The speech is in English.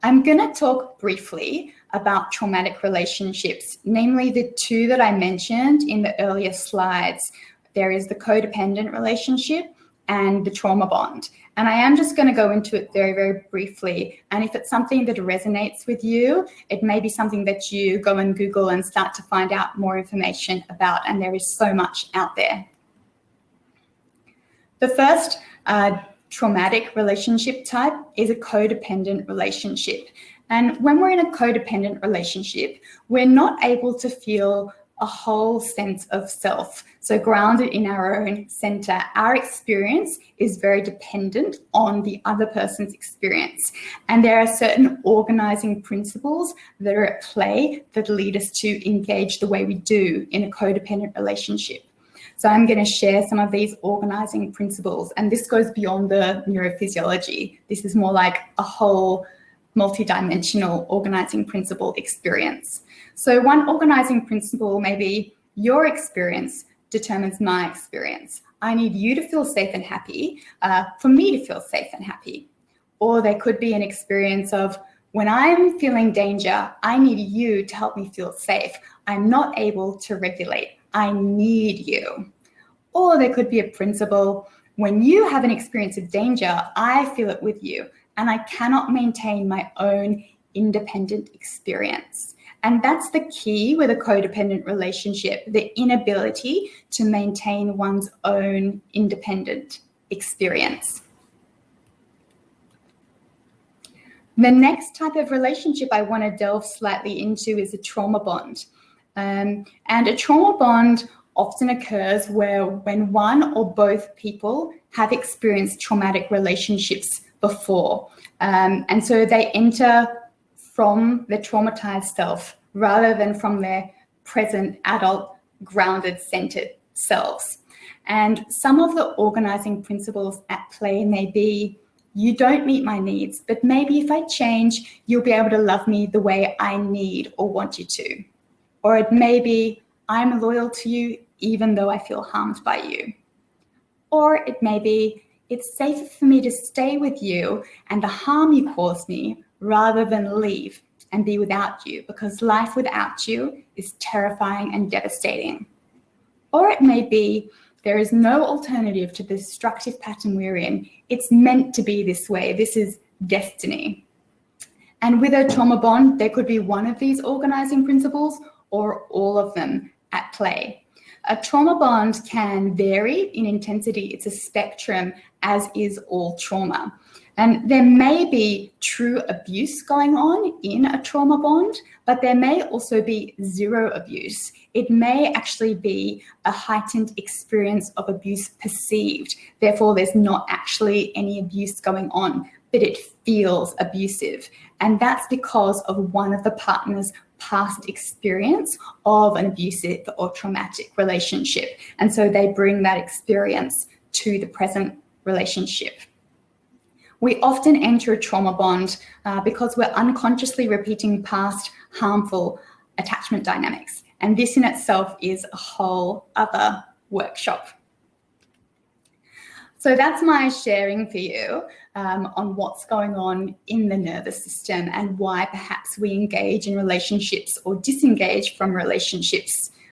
I'm going to talk briefly about traumatic relationships, namely the two that I mentioned in the earlier slides. There is the codependent relationship and the trauma bond. And I am just going to go into it very, very briefly. And if it's something that resonates with you, it may be something that you go and Google and start to find out more information about. And there is so much out there. The first traumatic relationship type is a codependent relationship. And when we're in a codependent relationship, we're not able to feel a whole sense of self. So grounded in our own center, our experience is very dependent on the other person's experience. And there are certain organizing principles that are at play that lead us to engage the way we do in a codependent relationship. So I'm going to share some of these organizing principles, and this goes beyond the neurophysiology. This is more like a whole multidimensional organizing principle experience. So one organizing principle may be your experience determines my experience. I need you to feel safe and happy for me to feel safe and happy. Or there could be an experience of when I'm feeling danger, I need you to help me feel safe. I'm not able to regulate. I need you. Or there could be a principle, when you have an experience of danger, I feel it with you, and I cannot maintain my own independent experience. And that's the key with a codependent relationship, the inability to maintain one's own independent experience. The next type of relationship I want to delve slightly into is a trauma bond. And a trauma bond often occurs when one or both people have experienced traumatic relationships before. And so they enter from the traumatized self rather than from their present adult, grounded, centered selves. And some of the organizing principles at play may be, you don't meet my needs, but maybe if I change, you'll be able to love me the way I need or want you to. Or it may be, I'm loyal to you even though I feel harmed by you. Or it may be, it's safer for me to stay with you and the harm you cause me rather than leave and be without you, because life without you is terrifying and devastating. Or it may be, there is no alternative to the destructive pattern we're in. It's meant to be this way. This is destiny. And with a trauma bond, there could be one of these organizing principles or all of them at play. A trauma bond can vary in intensity. It's a spectrum, as is all trauma. And there may be true abuse going on in a trauma bond, but there may also be zero abuse. It may actually be a heightened experience of abuse perceived. Therefore, there's not actually any abuse going on, but it feels abusive. And that's because of one of the partner's past experience of an abusive or traumatic relationship. And so they bring that experience to the present relationship. We often enter a trauma bond because we're unconsciously repeating past harmful attachment dynamics. And this in itself is a whole other workshop. So that's my sharing for you on what's going on in the nervous system and why perhaps we engage in relationships or disengage from relationships